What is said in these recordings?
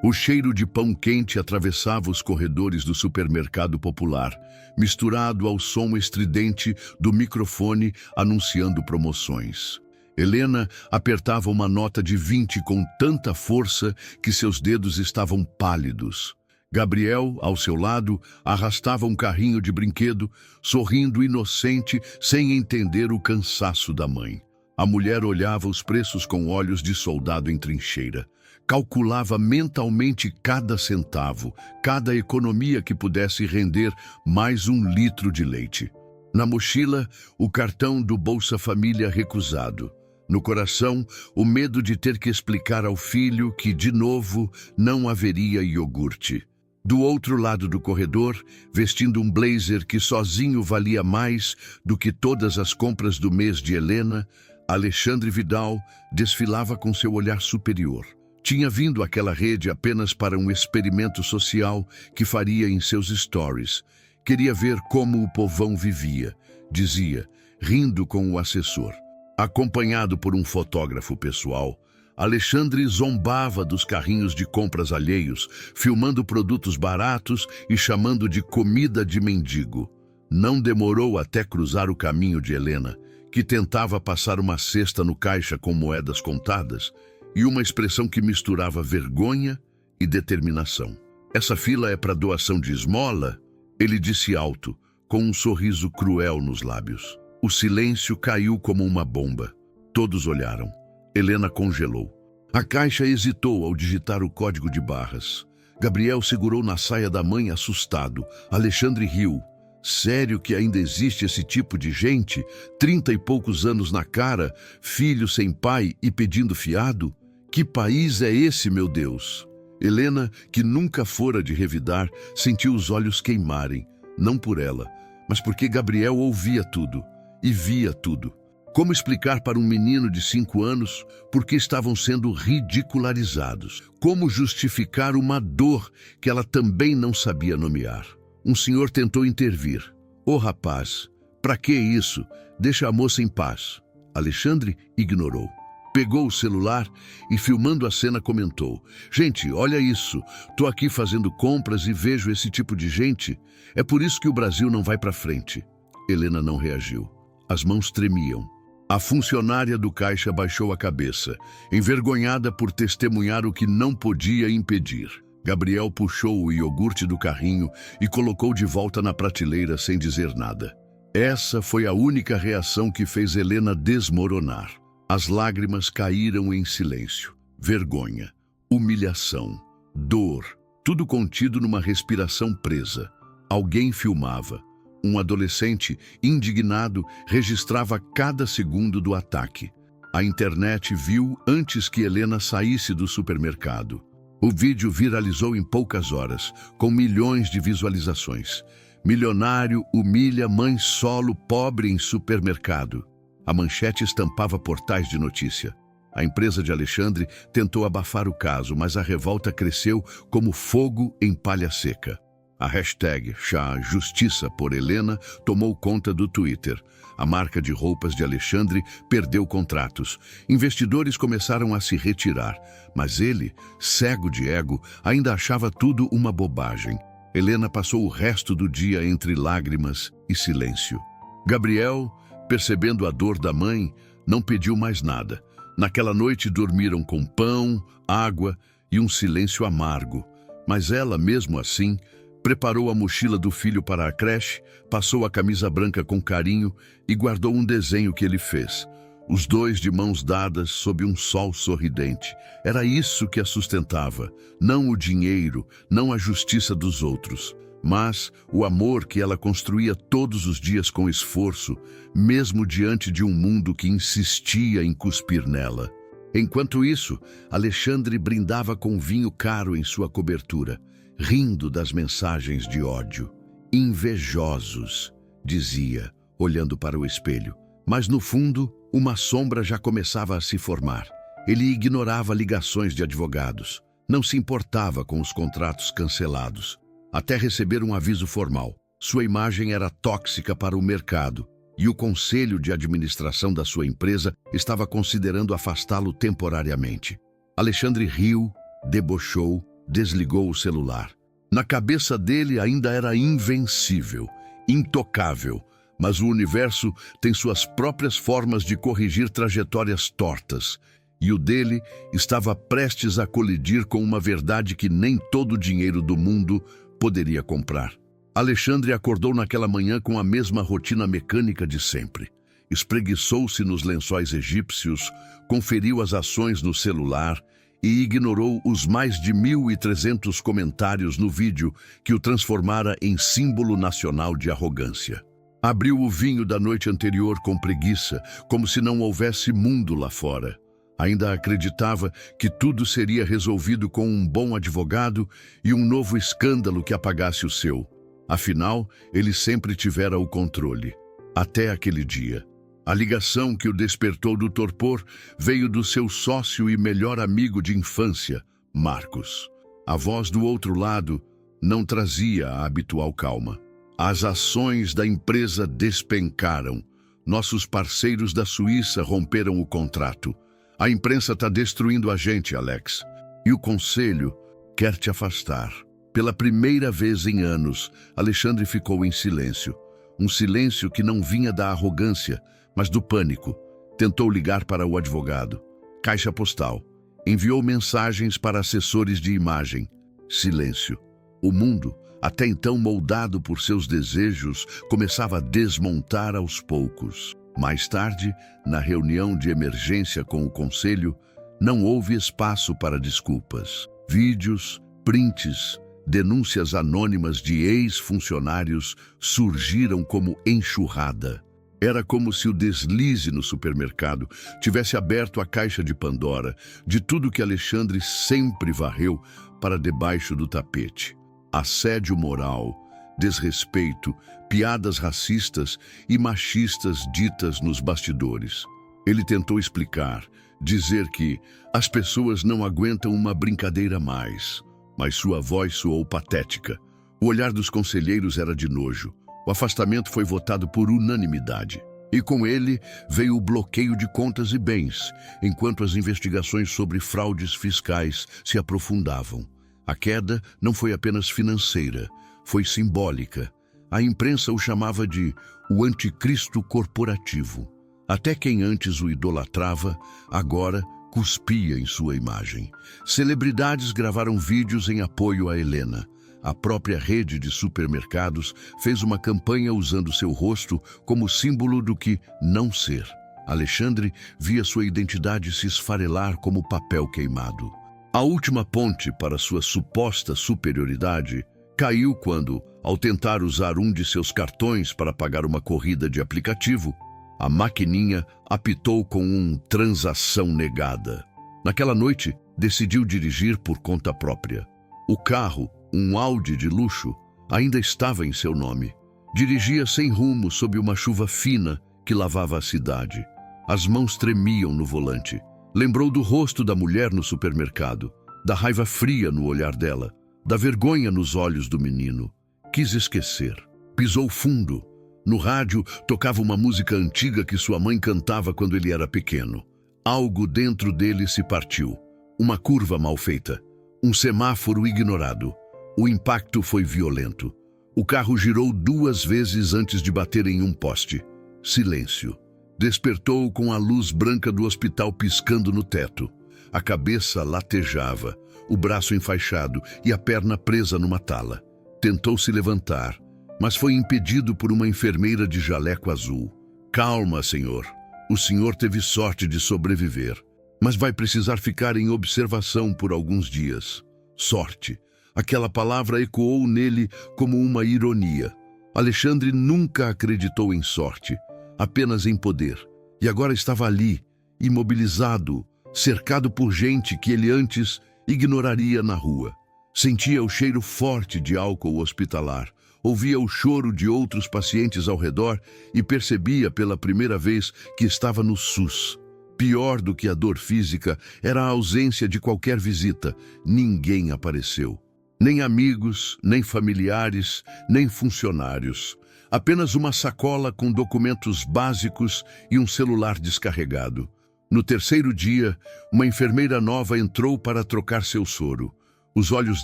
O cheiro de pão quente atravessava os corredores do supermercado popular, misturado ao som estridente do microfone anunciando promoções. Helena apertava uma nota de 20 com tanta força que seus dedos estavam pálidos. Gabriel, ao seu lado, arrastava um carrinho de brinquedo, sorrindo inocente, sem entender o cansaço da mãe. A mulher olhava os preços com olhos de soldado em trincheira. Calculava mentalmente cada centavo, cada economia que pudesse render mais 1 litro de leite. Na mochila, o cartão do Bolsa Família recusado. No coração, o medo de ter que explicar ao filho que, de novo, não haveria iogurte. Do outro lado do corredor, vestindo um blazer que sozinho valia mais do que todas as compras do mês de Helena, Alexandre Vidal desfilava com seu olhar superior. Tinha vindo àquela rede apenas para um experimento social que faria em seus stories. Queria ver como o povão vivia, dizia, rindo com o assessor. Acompanhado por um fotógrafo pessoal, Alexandre zombava dos carrinhos de compras alheios, filmando produtos baratos e chamando de comida de mendigo. Não demorou até cruzar o caminho de Helena, que tentava passar uma cesta no caixa com moedas contadas, e uma expressão que misturava vergonha e determinação. Essa fila é para doação de esmola? Ele disse alto, com um sorriso cruel nos lábios. O silêncio caiu como uma bomba. Todos olharam. Helena congelou. A caixa hesitou ao digitar o código de barras. Gabriel segurou na saia da mãe assustado. Alexandre riu. Sério que ainda existe esse tipo de gente? 30 e poucos anos na cara, filho sem pai e pedindo fiado? Que país é esse, meu Deus? Helena, que nunca fora de revidar, sentiu os olhos queimarem. Não por ela, mas porque Gabriel ouvia tudo e via tudo. Como explicar para um menino de 5 anos por que estavam sendo ridicularizados? Como justificar uma dor que ela também não sabia nomear? Um senhor tentou intervir. Ô rapaz, pra que isso? Deixa a moça em paz. Alexandre ignorou. Pegou o celular e, filmando a cena, comentou: Gente, olha isso. Tô aqui fazendo compras e vejo esse tipo de gente. É por isso que o Brasil não vai pra frente. Helena não reagiu. As mãos tremiam. A funcionária do caixa baixou a cabeça, envergonhada por testemunhar o que não podia impedir. Gabriel puxou o iogurte do carrinho e colocou de volta na prateleira sem dizer nada. Essa foi a única reação que fez Helena desmoronar. As lágrimas caíram em silêncio. Vergonha, humilhação, dor, tudo contido numa respiração presa. Alguém filmava. Um adolescente, indignado, registrava cada segundo do ataque. A internet viu antes que Helena saísse do supermercado. O vídeo viralizou em poucas horas, com milhões de visualizações. Milionário humilha mãe solo pobre em supermercado. A manchete estampava portais de notícia. A empresa de Alexandre tentou abafar o caso, mas a revolta cresceu como fogo em palha seca. A hashtag #Justiça por Helena tomou conta do Twitter. A marca de roupas de Alexandre perdeu contratos. Investidores começaram a se retirar, mas ele, cego de ego, ainda achava tudo uma bobagem. Helena passou o resto do dia entre lágrimas e silêncio. Gabriel, percebendo a dor da mãe, não pediu mais nada. Naquela noite dormiram com pão, água e um silêncio amargo. Mas ela, mesmo assim, preparou a mochila do filho para a creche, passou a camisa branca com carinho e guardou um desenho que ele fez. Os dois de mãos dadas sob um sol sorridente. Era isso que a sustentava. Não o dinheiro, não a justiça dos outros, mas o amor que ela construía todos os dias com esforço, mesmo diante de um mundo que insistia em cuspir nela. Enquanto isso, Alexandre brindava com vinho caro em sua cobertura, rindo das mensagens de ódio. Invejosos, dizia, olhando para o espelho. Mas no fundo, uma sombra já começava a se formar. Ele ignorava ligações de advogados. Não se importava com os contratos cancelados. Até receber um aviso formal. Sua imagem era tóxica para o mercado e o conselho de administração da sua empresa estava considerando afastá-lo temporariamente. Alexandre riu, debochou desligou o celular. Na cabeça dele ainda era invencível, intocável, mas o universo tem suas próprias formas de corrigir trajetórias tortas, e o dele estava prestes a colidir com uma verdade que nem todo o dinheiro do mundo poderia comprar. Alexandre acordou naquela manhã com a mesma rotina mecânica de sempre. Espreguiçou-se nos lençóis egípcios, conferiu as ações no celular e ignorou os mais de 1.300 comentários no vídeo que o transformara em símbolo nacional de arrogância. Abriu o vinho da noite anterior com preguiça, como se não houvesse mundo lá fora. Ainda acreditava que tudo seria resolvido com um bom advogado e um novo escândalo que apagasse o seu. Afinal, ele sempre tivera o controle. Até aquele dia. A ligação que o despertou do torpor veio do seu sócio e melhor amigo de infância, Marcos. A voz do outro lado não trazia a habitual calma. As ações da empresa despencaram. Nossos parceiros da Suíça romperam o contrato. A imprensa está destruindo a gente, Alex. E o conselho quer te afastar. Pela primeira vez em anos, Alexandre ficou em silêncio. Um silêncio que não vinha da arrogância, mas do pânico. Tentou ligar para o advogado. Caixa postal. Enviou mensagens para assessores de imagem. Silêncio. O mundo, até então moldado por seus desejos, começava a desmontar aos poucos. Mais tarde, na reunião de emergência com o conselho, não houve espaço para desculpas. Vídeos, prints, denúncias anônimas de ex-funcionários surgiram como enxurrada. Era como se o deslize no supermercado tivesse aberto a caixa de Pandora de tudo que Alexandre sempre varreu para debaixo do tapete. Assédio moral, desrespeito, piadas racistas e machistas ditas nos bastidores. Ele tentou explicar, dizer que as pessoas não aguentam uma brincadeira mais, mas sua voz soou patética. O olhar dos conselheiros era de nojo. O afastamento foi votado por unanimidade. E com ele veio o bloqueio de contas e bens, enquanto as investigações sobre fraudes fiscais se aprofundavam. A queda não foi apenas financeira, foi simbólica. A imprensa o chamava de o anticristo corporativo. Até quem antes o idolatrava, agora cuspia em sua imagem. Celebridades gravaram vídeos em apoio a Helena. A própria rede de supermercados fez uma campanha usando seu rosto como símbolo do que não ser. Alexandre via sua identidade se esfarelar como papel queimado. A última ponte para sua suposta superioridade caiu quando, ao tentar usar um de seus cartões para pagar uma corrida de aplicativo, a maquininha apitou com transação negada. Naquela noite, decidiu dirigir por conta própria. O carro, um Audi de luxo, ainda estava em seu nome. Dirigia sem rumo sob uma chuva fina que lavava a cidade. As mãos tremiam no volante. Lembrou do rosto da mulher no supermercado, da raiva fria no olhar dela, da vergonha nos olhos do menino. Quis esquecer. Pisou fundo. No rádio tocava uma música antiga que sua mãe cantava quando ele era pequeno. Algo dentro dele se partiu. Uma curva mal feita. Um semáforo ignorado. O impacto foi violento. O carro girou 2 vezes antes de bater em um poste. Silêncio. Despertou com a luz branca do hospital piscando no teto. A cabeça latejava, o braço enfaixado e a perna presa numa tala. Tentou se levantar, mas foi impedido por uma enfermeira de jaleco azul. Calma, senhor. O senhor teve sorte de sobreviver, mas vai precisar ficar em observação por alguns dias. Sorte. Aquela palavra ecoou nele como uma ironia. Alexandre nunca acreditou em sorte, apenas em poder. E agora estava ali, imobilizado, cercado por gente que ele antes ignoraria na rua. Sentia o cheiro forte de álcool hospitalar, ouvia o choro de outros pacientes ao redor e percebia pela primeira vez que estava no SUS. Pior do que a dor física era a ausência de qualquer visita. Ninguém apareceu. Nem amigos, nem familiares, nem funcionários. Apenas uma sacola com documentos básicos e um celular descarregado. No terceiro dia, uma enfermeira nova entrou para trocar seu soro. Os olhos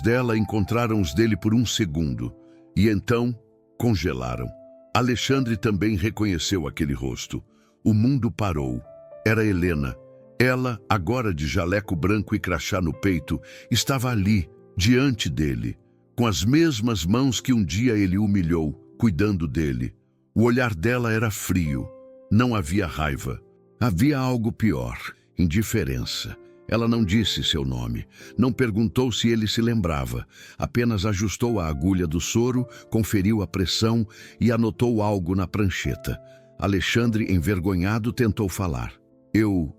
dela encontraram os dele por um segundo e então congelaram. Alexandre também reconheceu aquele rosto. O mundo parou. Era Helena. Ela, agora de jaleco branco e crachá no peito, estava ali, diante dele, com as mesmas mãos que um dia ele humilhou, cuidando dele. O olhar dela era frio. Não havia raiva. Havia algo pior, indiferença. Ela não disse seu nome, não perguntou se ele se lembrava, apenas ajustou a agulha do soro, conferiu a pressão e anotou algo na prancheta. Alexandre, envergonhado, tentou falar. Eu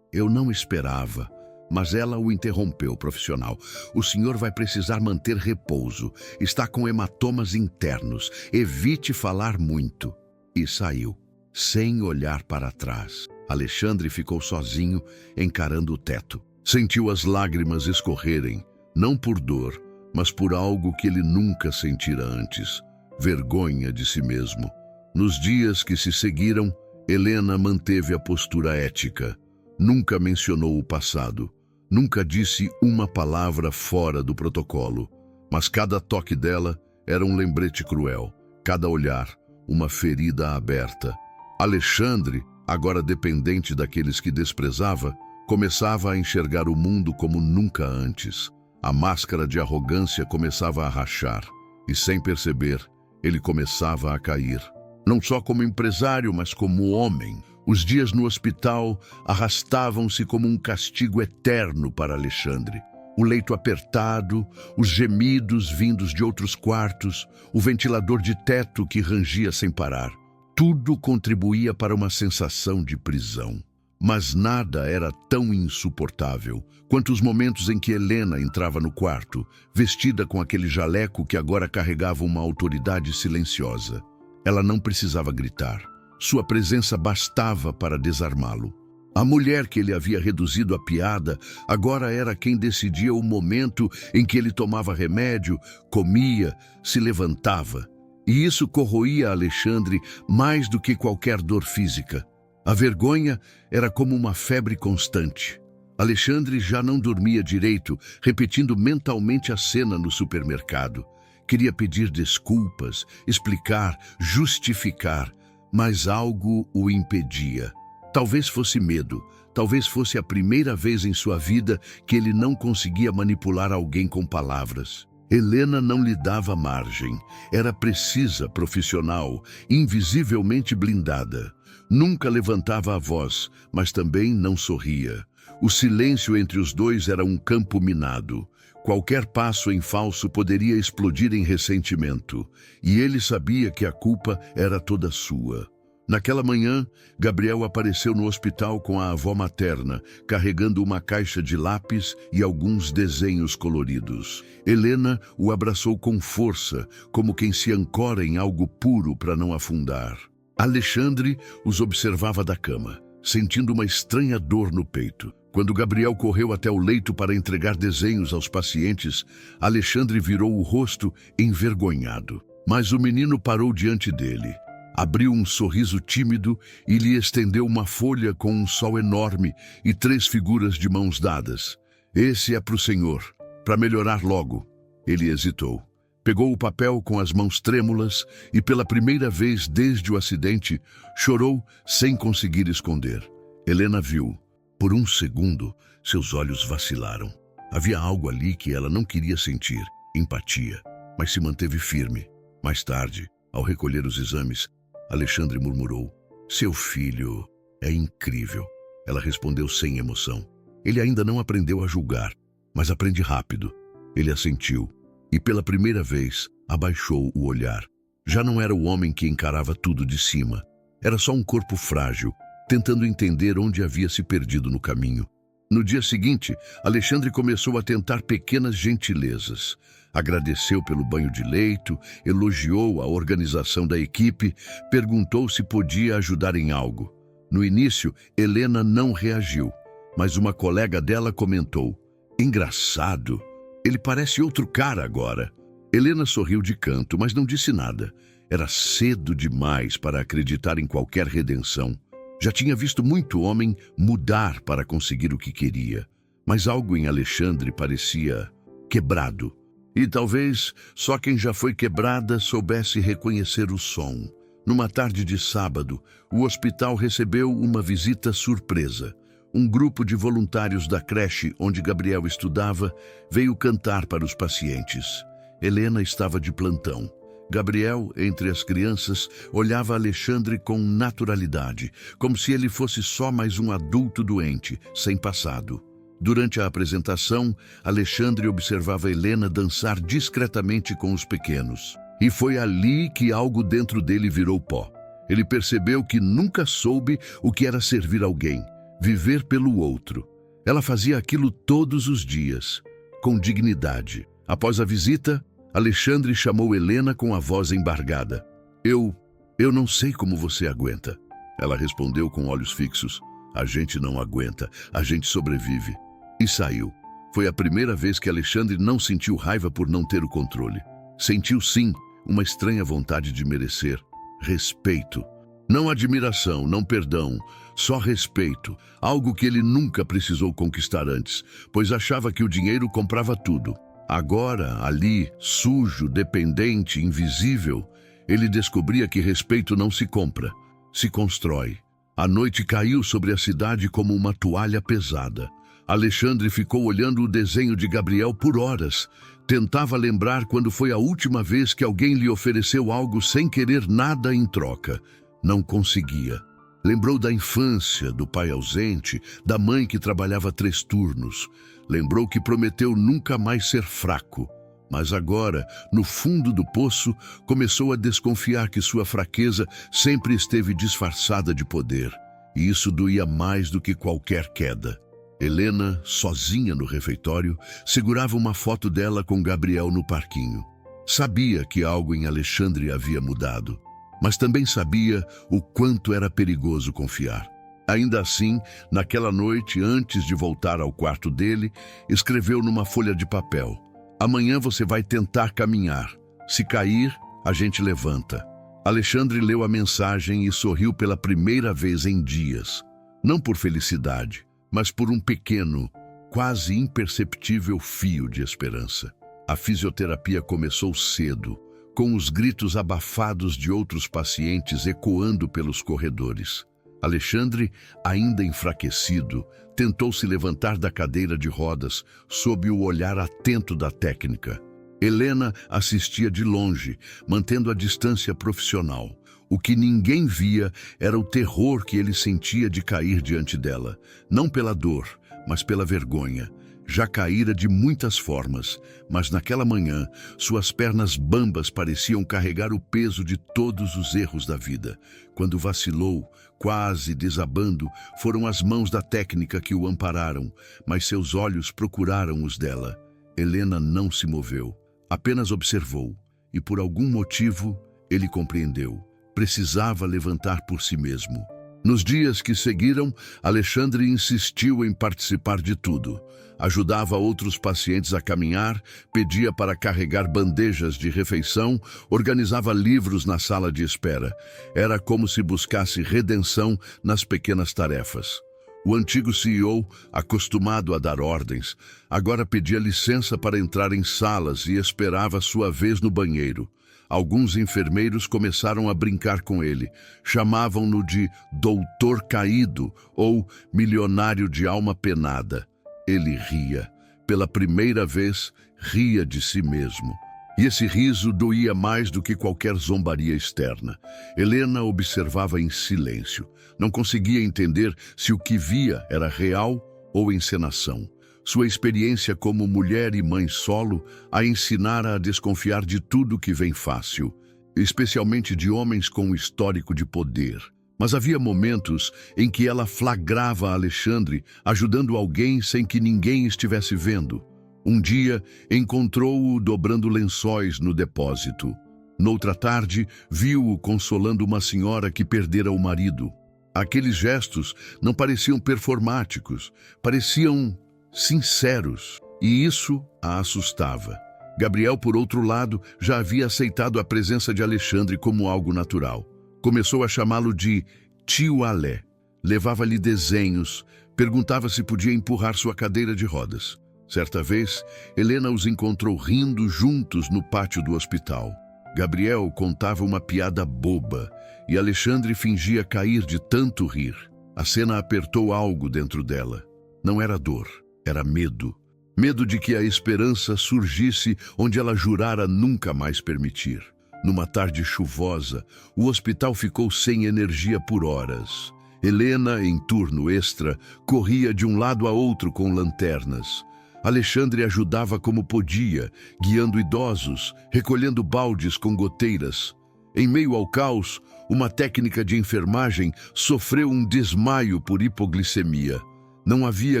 não esperava, mas ela o interrompeu, profissional. O senhor vai precisar manter repouso. Está com hematomas internos. Evite falar muito. E saiu, sem olhar para trás. Alexandre ficou sozinho, encarando o teto. Sentiu as lágrimas escorrerem, não por dor, mas por algo que ele nunca sentira antes. Vergonha de si mesmo. Nos dias que se seguiram, Helena manteve a postura ética. Nunca mencionou o passado. Nunca disse uma palavra fora do protocolo. Mas cada toque dela era um lembrete cruel. Cada olhar, uma ferida aberta. Alexandre, agora dependente daqueles que desprezava, começava a enxergar o mundo como nunca antes. A máscara de arrogância começava a rachar. E sem perceber, ele começava a cair. Não só como empresário, mas como homem. Os dias no hospital arrastavam-se como um castigo eterno para Alexandre. O leito apertado, os gemidos vindos de outros quartos, o ventilador de teto que rangia sem parar. Tudo contribuía para uma sensação de prisão. Mas nada era tão insuportável quanto os momentos em que Helena entrava no quarto, vestida com aquele jaleco que agora carregava uma autoridade silenciosa. Ela não precisava gritar. Sua presença bastava para desarmá-lo. A mulher que ele havia reduzido a piada agora era quem decidia o momento em que ele tomava remédio, comia, se levantava. E isso corroía Alexandre mais do que qualquer dor física. A vergonha era como uma febre constante. Alexandre já não dormia direito, repetindo mentalmente a cena no supermercado. Queria pedir desculpas, explicar, justificar, mas algo o impedia. Talvez fosse medo, talvez fosse a primeira vez em sua vida que ele não conseguia manipular alguém com palavras. Helena não lhe dava margem. Era precisa, profissional, invisivelmente blindada. Nunca levantava a voz, mas também não sorria. O silêncio entre os dois era um campo minado. Qualquer passo em falso poderia explodir em ressentimento. E ele sabia que a culpa era toda sua. Naquela manhã, Gabriel apareceu no hospital com a avó materna, carregando uma caixa de lápis e alguns desenhos coloridos. Helena o abraçou com força, como quem se ancora em algo puro para não afundar. Alexandre os observava da cama, sentindo uma estranha dor no peito. Quando Gabriel correu até o leito para entregar desenhos aos pacientes, Alexandre virou o rosto envergonhado. Mas o menino parou diante dele. Abriu um sorriso tímido e lhe estendeu uma folha com um sol enorme e 3 figuras de mãos dadas. Esse é para o senhor, para melhorar logo. Ele hesitou. Pegou o papel com as mãos trêmulas e, pela primeira vez desde o acidente, chorou sem conseguir esconder. Helena viu. Por um segundo, seus olhos vacilaram. Havia algo ali que ela não queria sentir, empatia, mas se manteve firme. Mais tarde, ao recolher os exames, Alexandre murmurou: "Seu filho é incrível." Ela respondeu sem emoção: "Ele ainda não aprendeu a julgar, mas aprende rápido." Ele assentiu e, pela primeira vez, abaixou o olhar. Já não era o homem que encarava tudo de cima. Era só um corpo frágil, tentando entender onde havia se perdido no caminho. No dia seguinte, Alexandre começou a tentar pequenas gentilezas. Agradeceu pelo banho de leito, elogiou a organização da equipe, perguntou se podia ajudar em algo. No início, Helena não reagiu, mas uma colega dela comentou: "Engraçado, ele parece outro cara agora." Helena sorriu de canto, mas não disse nada. Era cedo demais para acreditar em qualquer redenção. Já tinha visto muito homem mudar para conseguir o que queria, mas algo em Alexandre parecia quebrado. E talvez só quem já foi quebrada soubesse reconhecer o som. Numa tarde de sábado, o hospital recebeu uma visita surpresa. Um grupo de voluntários da creche onde Gabriel estudava veio cantar para os pacientes. Helena estava de plantão. Gabriel, entre as crianças, olhava Alexandre com naturalidade, como se ele fosse só mais um adulto doente, sem passado. Durante a apresentação, Alexandre observava Helena dançar discretamente com os pequenos. E foi ali que algo dentro dele virou pó. Ele percebeu que nunca soube o que era servir alguém, viver pelo outro. Ela fazia aquilo todos os dias, com dignidade. Após a visita, Alexandre chamou Helena com a voz embargada. Eu não sei como você aguenta. Ela respondeu com olhos fixos. A gente não aguenta, a gente sobrevive. E saiu. Foi a primeira vez que Alexandre não sentiu raiva por não ter o controle. Sentiu, sim, uma estranha vontade de merecer respeito. Não admiração, não perdão, só respeito. Algo que ele nunca precisou conquistar antes, pois achava que o dinheiro comprava tudo. Agora, ali, sujo, dependente, invisível, ele descobria que respeito não se compra, se constrói. A noite caiu sobre a cidade como uma toalha pesada. Alexandre ficou olhando o desenho de Gabriel por horas. Tentava lembrar quando foi a última vez que alguém lhe ofereceu algo sem querer nada em troca. Não conseguia. Lembrou da infância, do pai ausente, da mãe que trabalhava 3 turnos. Lembrou que prometeu nunca mais ser fraco. Mas agora, no fundo do poço, começou a desconfiar que sua fraqueza sempre esteve disfarçada de poder. E isso doía mais do que qualquer queda. Helena, sozinha no refeitório, segurava uma foto dela com Gabriel no parquinho. Sabia que algo em Alexandre havia mudado, mas também sabia o quanto era perigoso confiar. Ainda assim, naquela noite, antes de voltar ao quarto dele, escreveu numa folha de papel: amanhã você vai tentar caminhar. Se cair, a gente levanta. Alexandre leu a mensagem e sorriu pela primeira vez em dias. Não por felicidade, mas por um pequeno, quase imperceptível fio de esperança. A fisioterapia começou cedo, com os gritos abafados de outros pacientes ecoando pelos corredores. Alexandre, ainda enfraquecido, tentou se levantar da cadeira de rodas sob o olhar atento da técnica. Helena assistia de longe, mantendo a distância profissional. O que ninguém via era o terror que ele sentia de cair diante dela, não pela dor, mas pela vergonha. Já caíra de muitas formas, mas naquela manhã, suas pernas bambas pareciam carregar o peso de todos os erros da vida. Quando vacilou, quase desabando, foram as mãos da técnica que o ampararam, mas seus olhos procuraram os dela. Helena não se moveu, apenas observou, e por algum motivo, ele compreendeu. Precisava levantar por si mesmo. Nos dias que seguiram, Alexandre insistiu em participar de tudo. Ajudava outros pacientes a caminhar, pedia para carregar bandejas de refeição, organizava livros na sala de espera. Era como se buscasse redenção nas pequenas tarefas. O antigo CEO, acostumado a dar ordens, agora pedia licença para entrar em salas e esperava sua vez no banheiro. Alguns enfermeiros começaram a brincar com ele. Chamavam-no de Doutor Caído ou Milionário de Alma Penada. Ele ria. Pela primeira vez, ria de si mesmo. E esse riso doía mais do que qualquer zombaria externa. Helena observava em silêncio. Não conseguia entender se o que via era real ou encenação. Sua experiência como mulher e mãe solo a ensinara a desconfiar de tudo que vem fácil, especialmente de homens com histórico de poder. Mas havia momentos em que ela flagrava Alexandre ajudando alguém sem que ninguém estivesse vendo. Um dia, encontrou-o dobrando lençóis no depósito. Noutra tarde, viu-o consolando uma senhora que perdera o marido. Aqueles gestos não pareciam performáticos, pareciam sinceros, e isso a assustava. Gabriel, por outro lado, já havia aceitado a presença de Alexandre como algo natural. Começou a chamá-lo de Tio Alé. Levava-lhe desenhos, perguntava se podia empurrar sua cadeira de rodas. Certa vez, Helena os encontrou rindo juntos no pátio do hospital. Gabriel contava uma piada boba e Alexandre fingia cair de tanto rir. A cena apertou algo dentro dela. Não era dor, era medo. Medo de que a esperança surgisse onde ela jurara nunca mais permitir. Numa tarde chuvosa, o hospital ficou sem energia por horas. Helena, em turno extra, corria de um lado a outro com lanternas. Alexandre ajudava como podia, guiando idosos, recolhendo baldes com goteiras. Em meio ao caos, uma técnica de enfermagem sofreu um desmaio por hipoglicemia. Não havia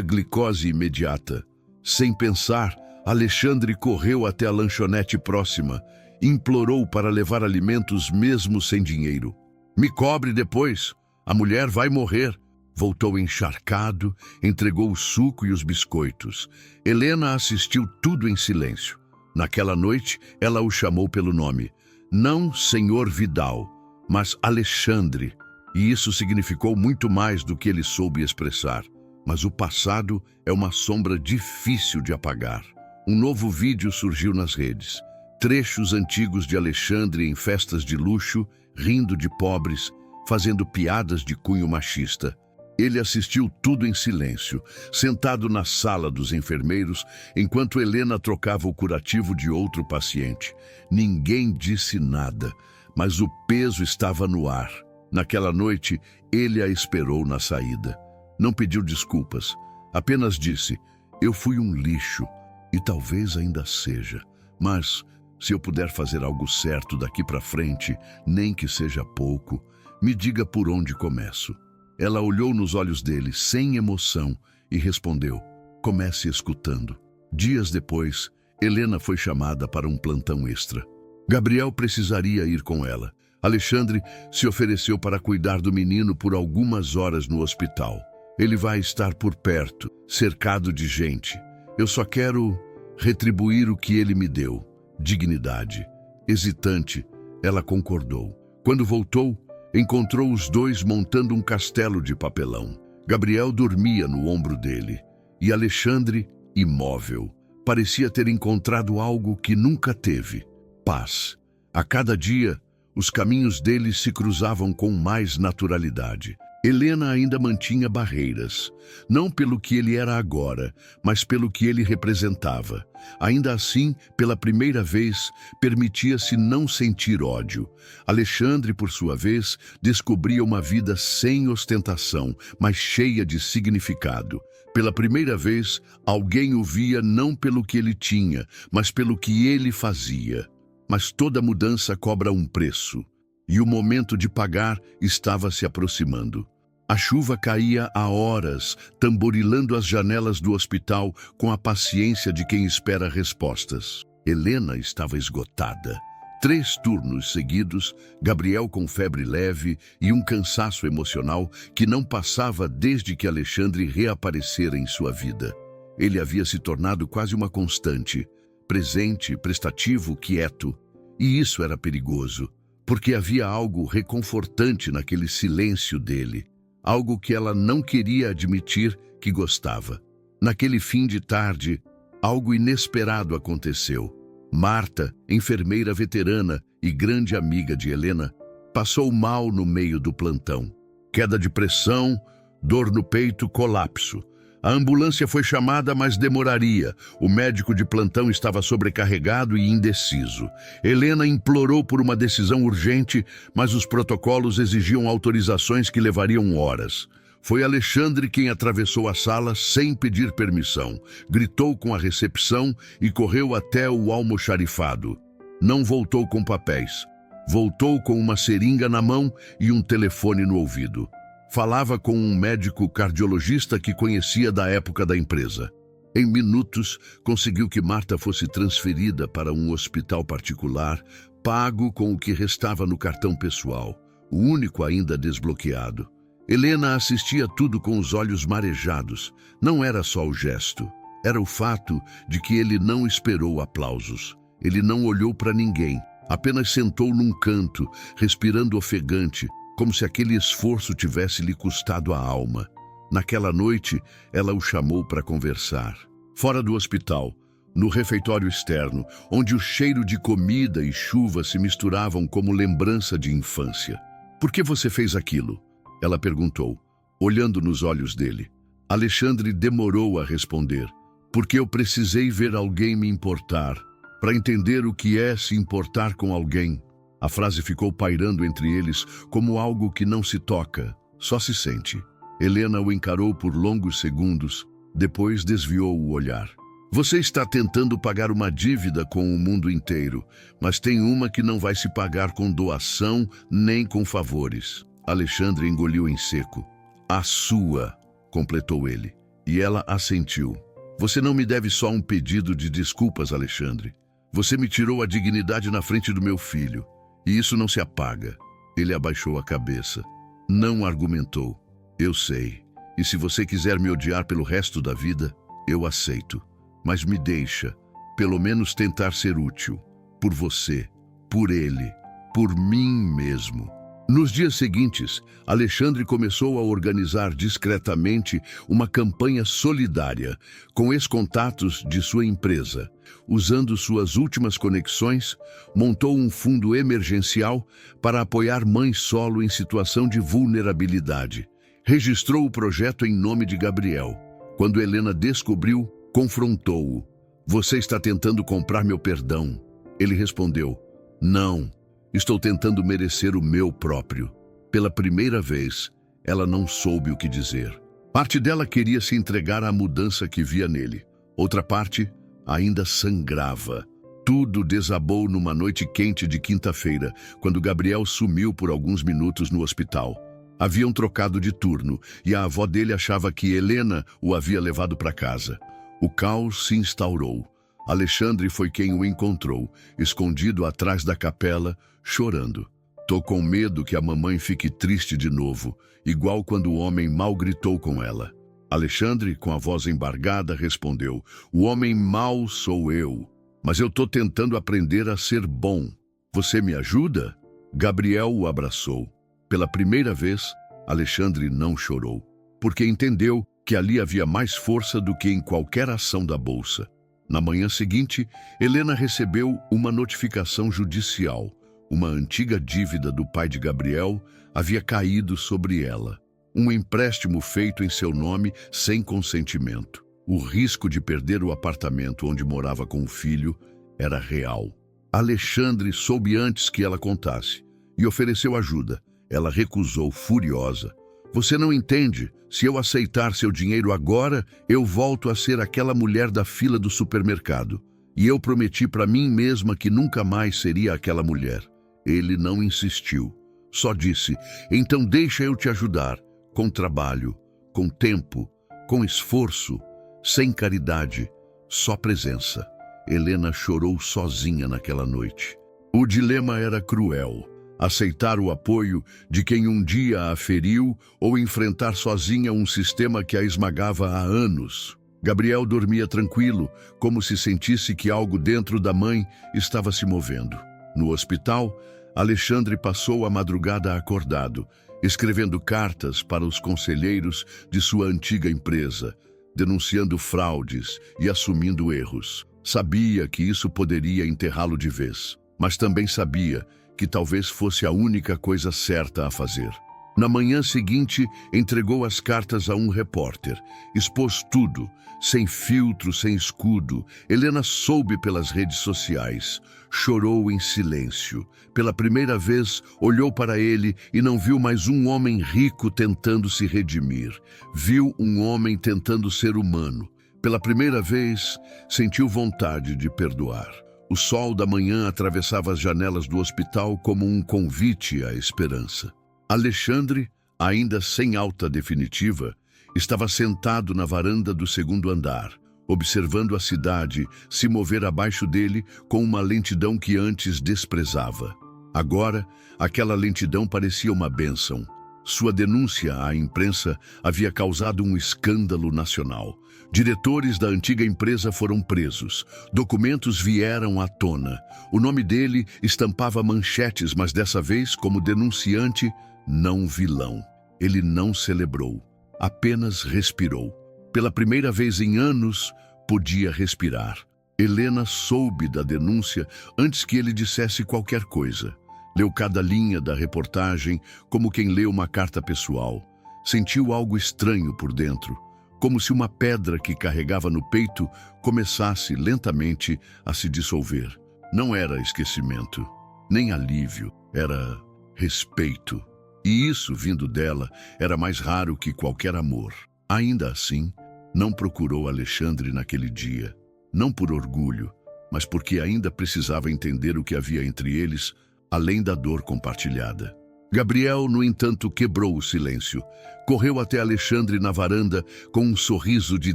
glicose imediata. Sem pensar, Alexandre correu até a lanchonete próxima. Implorou para levar alimentos mesmo sem dinheiro. "Me cobre depois, a mulher vai morrer." Voltou encharcado, entregou o suco e os biscoitos. Helena assistiu tudo em silêncio. Naquela noite, ela o chamou pelo nome. Não Senhor Vidal, mas Alexandre. E isso significou muito mais do que ele soube expressar. Mas o passado é uma sombra difícil de apagar. Um novo vídeo surgiu nas redes. Trechos antigos de Alexandre em festas de luxo, rindo de pobres, fazendo piadas de cunho machista. Ele assistiu tudo em silêncio, sentado na sala dos enfermeiros, enquanto Helena trocava o curativo de outro paciente. Ninguém disse nada, mas o peso estava no ar. Naquela noite, ele a esperou na saída. Não pediu desculpas, apenas disse: "Eu fui um lixo, e talvez ainda seja, mas se eu puder fazer algo certo daqui para frente, nem que seja pouco, me diga por onde começo." Ela olhou nos olhos dele, sem emoção, e respondeu: "Comece escutando." Dias depois, Helena foi chamada para um plantão extra. Gabriel precisaria ir com ela. Alexandre se ofereceu para cuidar do menino por algumas horas no hospital. "Ele vai estar por perto, cercado de gente. Eu só quero retribuir o que ele me deu. Dignidade." Hesitante, ela concordou. Quando voltou, encontrou os dois montando um castelo de papelão. Gabriel dormia no ombro dele e Alexandre, imóvel, parecia ter encontrado algo que nunca teve: paz. A cada dia, os caminhos deles se cruzavam com mais naturalidade. Helena ainda mantinha barreiras, não pelo que ele era agora, mas pelo que ele representava. Ainda assim, pela primeira vez, permitia-se não sentir ódio. Alexandre, por sua vez, descobria uma vida sem ostentação, mas cheia de significado. Pela primeira vez, alguém o via não pelo que ele tinha, mas pelo que ele fazia. Mas toda mudança cobra um preço, e o momento de pagar estava se aproximando. A chuva caía há horas, tamborilando as janelas do hospital com a paciência de quem espera respostas. Helena estava esgotada. 3 turnos seguidos, Gabriel com febre leve e um cansaço emocional que não passava desde que Alexandre reaparecera em sua vida. Ele havia se tornado quase uma constante, presente, prestativo, quieto. E isso era perigoso, porque havia algo reconfortante naquele silêncio dele. Algo que ela não queria admitir que gostava. Naquele fim de tarde, algo inesperado aconteceu. Marta, enfermeira veterana e grande amiga de Helena, passou mal no meio do plantão. Queda de pressão, dor no peito, colapso. A ambulância foi chamada, mas demoraria. O médico de plantão estava sobrecarregado e indeciso. Helena implorou por uma decisão urgente, mas os protocolos exigiam autorizações que levariam horas. Foi Alexandre quem atravessou a sala sem pedir permissão, gritou com a recepção e correu até o almoxarifado. Não voltou com papéis. Voltou com uma seringa na mão e um telefone no ouvido. Falava com um médico cardiologista que conhecia da época da empresa. Em minutos, conseguiu que Marta fosse transferida para um hospital particular, pago com o que restava no cartão pessoal, o único ainda desbloqueado. Helena assistia tudo com os olhos marejados. Não era só o gesto, era o fato de que ele não esperou aplausos. Ele não olhou para ninguém, apenas sentou num canto, respirando ofegante, como se aquele esforço tivesse lhe custado a alma. Naquela noite, ela o chamou para conversar. Fora do hospital, no refeitório externo, onde o cheiro de comida e chuva se misturavam como lembrança de infância. Por que você fez aquilo? Ela perguntou, olhando nos olhos dele. Alexandre demorou a responder. Porque eu precisei ver alguém me importar, para entender o que é se importar com alguém. A frase ficou pairando entre eles como algo que não se toca, só se sente. Helena o encarou por longos segundos, depois desviou o olhar. Você está tentando pagar uma dívida com o mundo inteiro, mas tem uma que não vai se pagar com doação nem com favores. Alexandre engoliu em seco. A sua, completou ele, e ela assentiu. Você não me deve só um pedido de desculpas, Alexandre. Você me tirou a dignidade na frente do meu filho, e isso não se apaga. Ele abaixou a cabeça. Não argumentou. Eu sei, e se você quiser me odiar pelo resto da vida, eu aceito. Mas me deixa, pelo menos tentar ser útil. Por você, por ele, por mim mesmo. Nos dias seguintes, Alexandre começou a organizar discretamente uma campanha solidária com ex-contatos de sua empresa. Usando suas últimas conexões, montou um fundo emergencial para apoiar mães solo em situação de vulnerabilidade. Registrou o projeto em nome de Gabriel. Quando Helena descobriu, confrontou-o. Você está tentando comprar meu perdão. Ele respondeu, não. Estou tentando merecer o meu próprio. Pela primeira vez, ela não soube o que dizer. Parte dela queria se entregar à mudança que via nele. Outra parte ainda sangrava. Tudo desabou numa noite quente de quinta-feira, quando Gabriel sumiu por alguns minutos no hospital. Haviam trocado de turno e a avó dele achava que Helena o havia levado para casa. O caos se instaurou. Alexandre foi quem o encontrou, escondido atrás da capela, chorando. Tô com medo que a mamãe fique triste de novo, igual quando o homem mal gritou com ela. Alexandre, com a voz embargada, respondeu, o homem mau sou eu, mas eu tô tentando aprender a ser bom. Você me ajuda? Gabriel o abraçou. Pela primeira vez, Alexandre não chorou, porque entendeu que ali havia mais força do que em qualquer ação da bolsa. Na manhã seguinte, Helena recebeu uma notificação judicial. Uma antiga dívida do pai de Gabriel havia caído sobre ela. Um empréstimo feito em seu nome sem consentimento. O risco de perder o apartamento onde morava com o filho era real. Alexandre soube antes que ela contasse e ofereceu ajuda. Ela recusou, furiosa. Você não entende. Se eu aceitar seu dinheiro agora, eu volto a ser aquela mulher da fila do supermercado. E eu prometi para mim mesma que nunca mais seria aquela mulher. Ele não insistiu. Só disse, então deixa eu te ajudar. Com trabalho, com tempo, com esforço, sem caridade, só presença. Helena chorou sozinha naquela noite. O dilema era cruel. Aceitar o apoio de quem um dia a feriu ou enfrentar sozinha um sistema que a esmagava há anos. Gabriel dormia tranquilo, como se sentisse que algo dentro da mãe estava se movendo. No hospital, Alexandre passou a madrugada acordado, escrevendo cartas para os conselheiros de sua antiga empresa, denunciando fraudes e assumindo erros. Sabia que isso poderia enterrá-lo de vez, mas também sabia que talvez fosse a única coisa certa a fazer. Na manhã seguinte, entregou as cartas a um repórter. Expôs tudo, sem filtro, sem escudo. Helena soube pelas redes sociais. Chorou em silêncio. Pela primeira vez, olhou para ele e não viu mais um homem rico tentando se redimir. Viu um homem tentando ser humano. Pela primeira vez, sentiu vontade de perdoar. O sol da manhã atravessava as janelas do hospital como um convite à esperança. Alexandre, ainda sem alta definitiva, estava sentado na varanda do segundo andar, observando a cidade se mover abaixo dele com uma lentidão que antes desprezava. Agora, aquela lentidão parecia uma bênção. Sua denúncia à imprensa havia causado um escândalo nacional. Diretores da antiga empresa foram presos. Documentos vieram à tona. O nome dele estampava manchetes, mas dessa vez como denunciante, não vilão. Ele não celebrou, apenas respirou. Pela primeira vez em anos, podia respirar. Helena soube da denúncia antes que ele dissesse qualquer coisa. Leu cada linha da reportagem como quem lê uma carta pessoal. Sentiu algo estranho por dentro, como se uma pedra que carregava no peito começasse lentamente a se dissolver. Não era esquecimento, nem alívio, era respeito. E isso, vindo dela, era mais raro que qualquer amor. Ainda assim, não procurou Alexandre naquele dia, não por orgulho, mas porque ainda precisava entender o que havia entre eles, além da dor compartilhada. Gabriel, no entanto, quebrou o silêncio. Correu até Alexandre na varanda com um sorriso de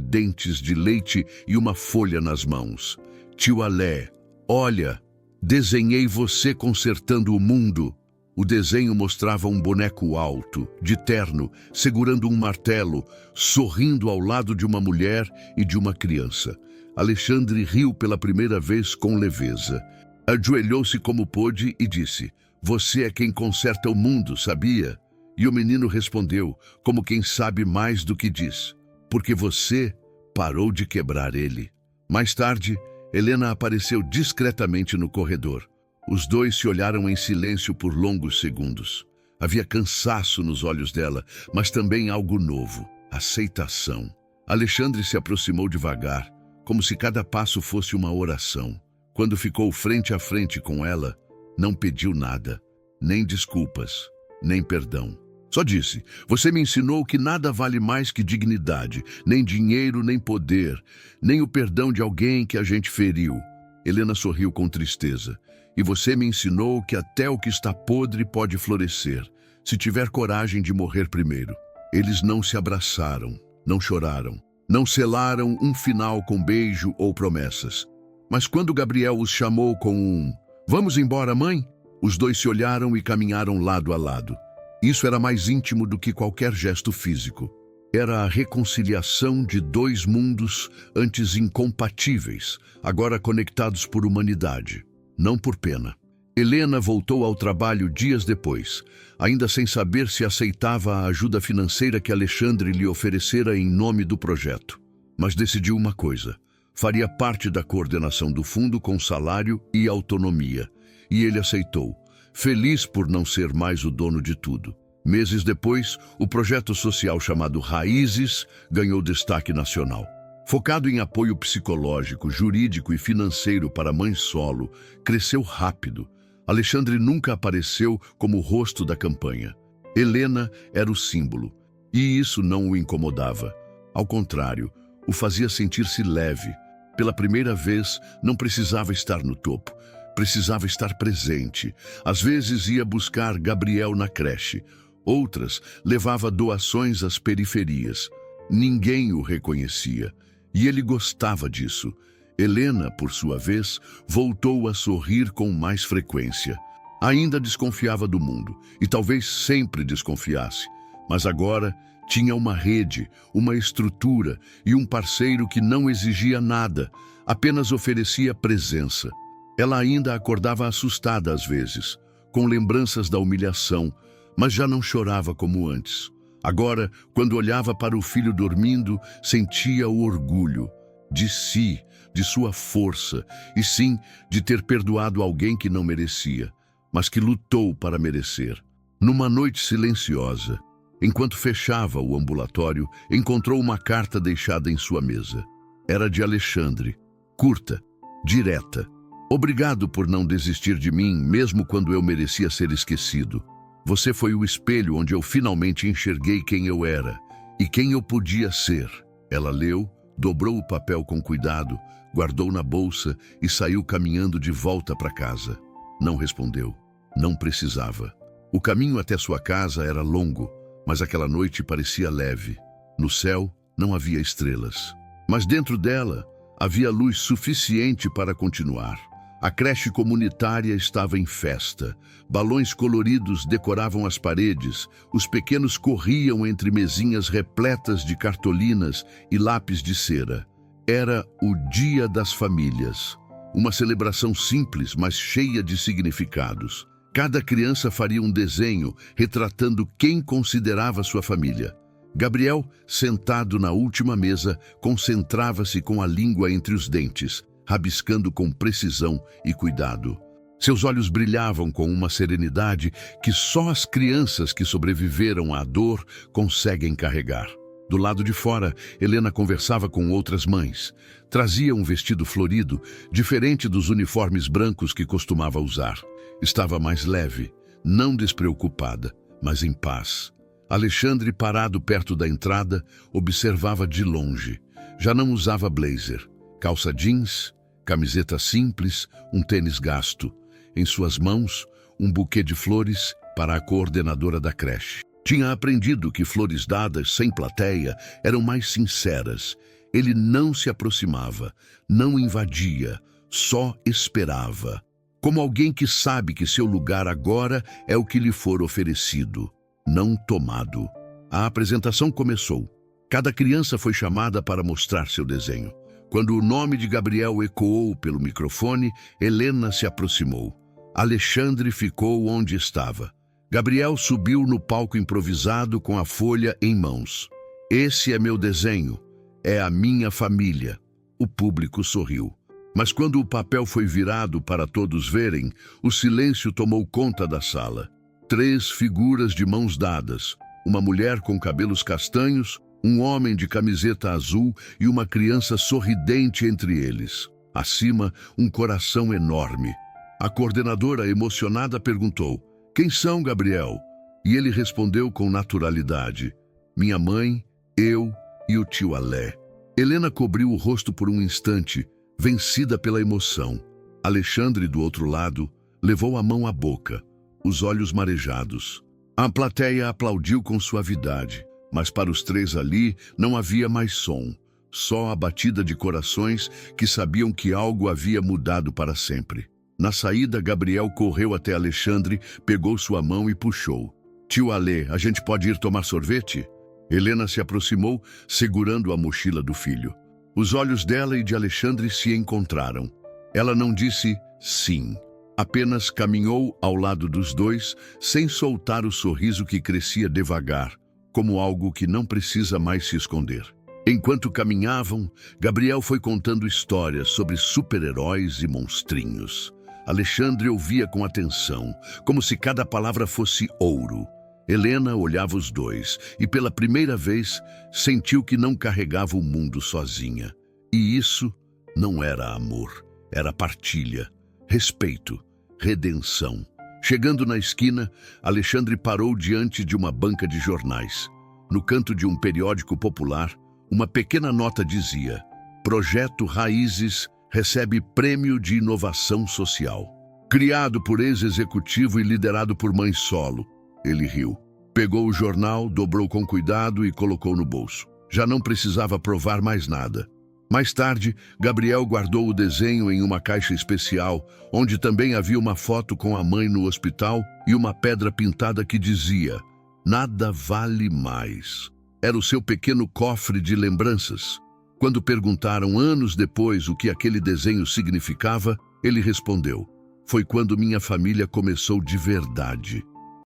dentes de leite e uma folha nas mãos. Tio Alé, olha, desenhei você consertando o mundo. O desenho mostrava um boneco alto, de terno, segurando um martelo, sorrindo ao lado de uma mulher e de uma criança. Alexandre riu pela primeira vez com leveza. Ajoelhou-se como pôde e disse: "Você é quem conserta o mundo, sabia?" E o menino respondeu, como quem sabe mais do que diz: "Porque você parou de quebrar ele." Mais tarde, Helena apareceu discretamente no corredor. Os dois se olharam em silêncio por longos segundos. Havia cansaço nos olhos dela, mas também algo novo: aceitação. Alexandre se aproximou devagar, como se cada passo fosse uma oração. Quando ficou frente a frente com ela, não pediu nada, nem desculpas, nem perdão. Só disse: "Você me ensinou que nada vale mais que dignidade, nem dinheiro, nem poder, nem o perdão de alguém que a gente feriu." Helena sorriu com tristeza. "E você me ensinou que até o que está podre pode florescer, se tiver coragem de morrer primeiro." Eles não se abraçaram, não choraram, não selaram um final com beijo ou promessas. Mas quando Gabriel os chamou com um "Vamos embora, mãe?", os dois se olharam e caminharam lado a lado. Isso era mais íntimo do que qualquer gesto físico. Era a reconciliação de dois mundos antes incompatíveis, agora conectados por humanidade, não por pena. Helena voltou ao trabalho dias depois, ainda sem saber se aceitava a ajuda financeira que Alexandre lhe oferecera em nome do projeto. Mas decidiu uma coisa: faria parte da coordenação do fundo com salário e autonomia. E ele aceitou, feliz por não ser mais o dono de tudo. Meses depois, o projeto social chamado Raízes ganhou destaque nacional. Focado em apoio psicológico, jurídico e financeiro para mães solo, cresceu rápido. Alexandre nunca apareceu como o rosto da campanha. Helena era o símbolo, e isso não o incomodava. Ao contrário, o fazia sentir-se leve. Pela primeira vez, não precisava estar no topo, precisava estar presente. Às vezes ia buscar Gabriel na creche, outras levava doações às periferias. Ninguém o reconhecia, e ele gostava disso. Helena, por sua vez, voltou a sorrir com mais frequência. Ainda desconfiava do mundo, e talvez sempre desconfiasse, mas agora tinha uma rede, uma estrutura e um parceiro que não exigia nada, apenas oferecia presença. Ela ainda acordava assustada às vezes, com lembranças da humilhação, mas já não chorava como antes. Agora, quando olhava para o filho dormindo, sentia o orgulho de si, de sua força, e sim, de ter perdoado alguém que não merecia, mas que lutou para merecer. Numa noite silenciosa, enquanto fechava o ambulatório, encontrou uma carta deixada em sua mesa. Era de Alexandre, curta, direta. "Obrigado por não desistir de mim, mesmo quando eu merecia ser esquecido. Você foi o espelho onde eu finalmente enxerguei quem eu era e quem eu podia ser." Ela leu, dobrou o papel com cuidado, guardou na bolsa e saiu caminhando de volta para casa. Não respondeu. Não precisava. O caminho até sua casa era longo, mas aquela noite parecia leve. No céu não havia estrelas, mas dentro dela havia luz suficiente para continuar. A creche comunitária estava em festa. Balões coloridos decoravam as paredes, os pequenos corriam entre mesinhas repletas de cartolinas e lápis de cera. Era o Dia das Famílias, uma celebração simples, mas cheia de significados. Cada criança faria um desenho retratando quem considerava sua família. Gabriel, sentado na última mesa, concentrava-se com a língua entre os dentes, rabiscando com precisão e cuidado. Seus olhos brilhavam com uma serenidade que só as crianças que sobreviveram à dor conseguem carregar. Do lado de fora, Helena conversava com outras mães. Trazia um vestido florido, diferente dos uniformes brancos que costumava usar. Estava mais leve, não despreocupada, mas em paz. Alexandre, parado perto da entrada, observava de longe. Já não usava blazer, calça jeans, camiseta simples, um tênis gasto. Em suas mãos, um buquê de flores para a coordenadora da creche. Tinha aprendido que flores dadas sem plateia eram mais sinceras. Ele não se aproximava, não invadia, só esperava. Como alguém que sabe que seu lugar agora é o que lhe for oferecido, não tomado. A apresentação começou. Cada criança foi chamada para mostrar seu desenho. Quando o nome de Gabriel ecoou pelo microfone, Helena se aproximou. Alexandre ficou onde estava. Gabriel subiu no palco improvisado com a folha em mãos. Esse é meu desenho. É a minha família. O público sorriu. Mas quando o papel foi virado para todos verem, o silêncio tomou conta da sala. 3 figuras de mãos dadas. Uma mulher com cabelos castanhos, um homem de camiseta azul e uma criança sorridente entre eles. Acima, um coração enorme. A coordenadora, emocionada, perguntou: "Quem são, Gabriel?" E ele respondeu com naturalidade: "Minha mãe, eu e o tio Alé." Helena cobriu o rosto por um instante, vencida pela emoção. Alexandre, do outro lado, levou a mão à boca, os olhos marejados. A plateia aplaudiu com suavidade, mas para os 3 ali não havia mais som, só a batida de corações que sabiam que algo havia mudado para sempre. Na saída, Gabriel correu até Alexandre, pegou sua mão e puxou. "Tio Alê, a gente pode ir tomar sorvete?" Helena se aproximou, segurando a mochila do filho. Os olhos dela e de Alexandre se encontraram. Ela não disse sim, apenas caminhou ao lado dos dois, sem soltar o sorriso que crescia devagar, como algo que não precisa mais se esconder. Enquanto caminhavam, Gabriel foi contando histórias sobre super-heróis e monstrinhos. Alexandre ouvia com atenção, como se cada palavra fosse ouro. Helena olhava os dois e, pela primeira vez, sentiu que não carregava o mundo sozinha. E isso não era amor, era partilha, respeito, redenção. Chegando na esquina, Alexandre parou diante de uma banca de jornais. No canto de um periódico popular, uma pequena nota dizia: "Projeto Raízes recebe prêmio de inovação social." Criado por ex-executivo e liderado por mãe solo. Ele riu. Pegou o jornal, dobrou com cuidado e colocou no bolso. Já não precisava provar mais nada. Mais tarde, Gabriel guardou o desenho em uma caixa especial, onde também havia uma foto com a mãe no hospital e uma pedra pintada que dizia: "Nada vale mais." Era o seu pequeno cofre de lembranças. Quando perguntaram anos depois o que aquele desenho significava, ele respondeu: "Foi quando minha família começou de verdade."